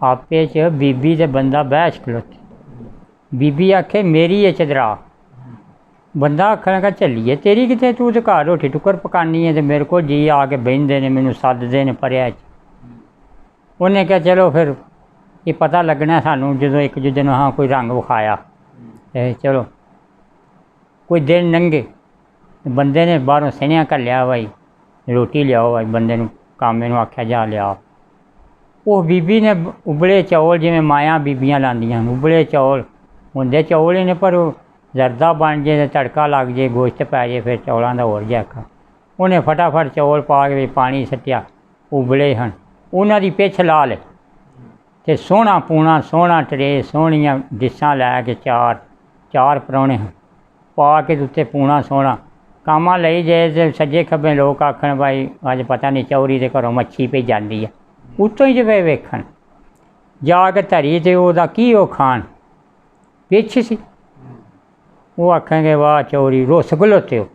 आपे च बीबी ते बंदा बहस खलोते। बीबी आखे मेरी है चदरा, बंदा आखन लगा चलिए तेरी कितने, तू तो घर रोटी टुक्कर पकानी है तो मेरे को जी आके बहिंदे ने, मैनू सददे ने परिया च। उन्हें क्या चलो फिर ये पता लगना सानू जो एक दूजे ने हाँ कोई रंग विखाया, चलो कोई दिन लंघे बंदे ने बाहरों सनेहा घल्लिया भाई रोटी लियाओ, भाई बंदे नूं कामे नूं आख्या जा लिया। वो बीबी ने उबले चौल जिवें मायां बीबियां लांदियां उबले चौल होंदे चौल ही ने, पर जरदा बन जाए तड़का लग जाए गोश्त पै जाए फिर चौलों का होर जाखा। उन्हें फटाफट चौल पा के पानी सट्टिया, उबले हन उन्हां दी पिछ ला ले ते सोहना पूना सोहना ट्रे सोहनियां डिशां लैके चार परौने पा के उत्ते पूना सोहना कामा लई जाए तो सज्जे खब्बे लोग आखन भाई अज पता नहीं चौरी दे घरों मच्छी पई जाती है, उत्तों ही जे वेखन जाके धरी तो वह की वो खान पिछ सी। वो आखेंगे वाह चौरी रुस खलोते हो।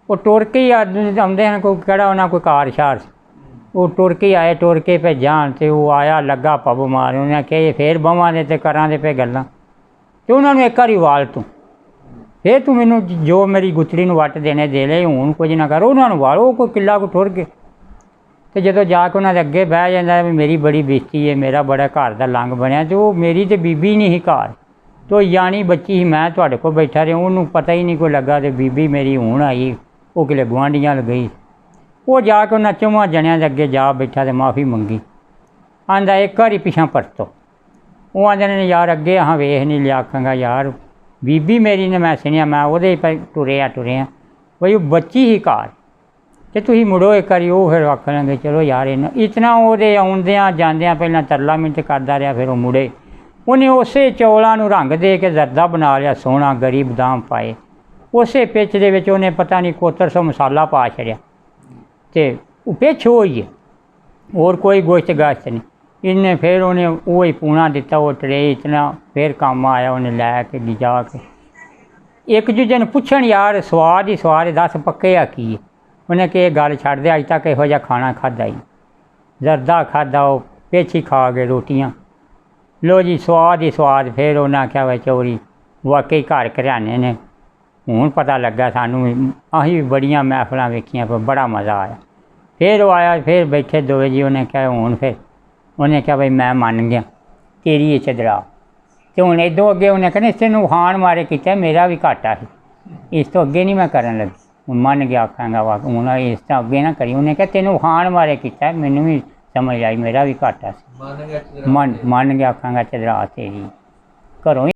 वो टुर के ही आते हैं, कोई कड़ा उन्हें कोई कार शार, वो टुर के आए टुर के पे जान तो वो आया लगा पब मार, उन्हें आख्या फिर बवां दे ते करां दे पे गल्लां, तो उन्होंने एक बारी वाल तू फिर तू मैनू जो मेरी गुत्तड़ी नूं वट देने दे ले, हुण कुछ ना कर। उन्होंने वाल वो कोई किला को टुर गए तो जो जाके उन्होंने अगे बह जाता भी मेरी बड़ी बेइज्जती है, मेरा बड़ा घर का लंग बनया, तो मेरी तो बीबी नहीं ही घर, तो यानी बच्ची ही मैं तुहाडे कोल बैठा रहा, उन्होंने पता ही नहीं कोई लगा तो बीबी मेरी हुण आई वो किले गुआंढियां गई। वो जाके उन्हें चौवां जणियां के अगे जा बैठा तो माफ़ी मंगी, आंदा एक बारी पिछां परतो। वो आंदे ने यार अगे अहाँ वेख नहीं लिया, आखांगा यार बीबी मेरी ने मैं सुनिया मैं वो टुरिया भाई बच्ची ही घर तो तुसीं मुड़ो एक बारी। वो फिर आखन लगे चलो यार इतना वो आउंदियां जांदियां पहलां तरला मिनट करदा रहा, फिर वो मुड़े। उन्हें उस चौलों नूं रंग दे के जरदा बना लिया सोहना, गरी बदाम पाए, उस पिच दे विच उन्हें पता नहीं कोतर सौ मसाला पा छड़िया तो पिछ हो ही है, और कोई गोश्त गाश्त नहीं। इन्हें फिर उन्हें वो ही पूना दिता, वो ट्रे इतना फिर काम आया, उन्हें लैके जा के एक दूजे ने पुछन यार स्वाद ही स्वाद दस पक्के आ की है। उन्हें कि गल छड्ड दे अज तक इहो जिहा खाना खादा ही, जरदा खादा वो पिछ ही खा गए रोटियां, लो जी स्वाद ही स्वाद। फिर उन्हें आख्या भाई चौरी वाकई घर घराने ने, हुण पता लगा सानू, असीं भी बड़ियां महफिलां वेखियां पर बड़ा मज़ा आया। फिर वो आया फिर बैठे दोवे जी, उन्हें कहा हुण फिर उन्हें कहा भाई मैं मन गया तेरी ये चदरा, तो हुण इदों अगे उन्हें कहना तेनू खाण मारे किया मेरा भी घाटा है, इस तो अगे नहीं मैं करन लगी। हुण मन गया आखांगा वा हुण इस तो अगे ना करी। उन्हें कहा तेनू खाण मारे किया मैनू भी समझ आई मेरा भी घाटा सी, मन गया आखांगा चदरा तेरी घरों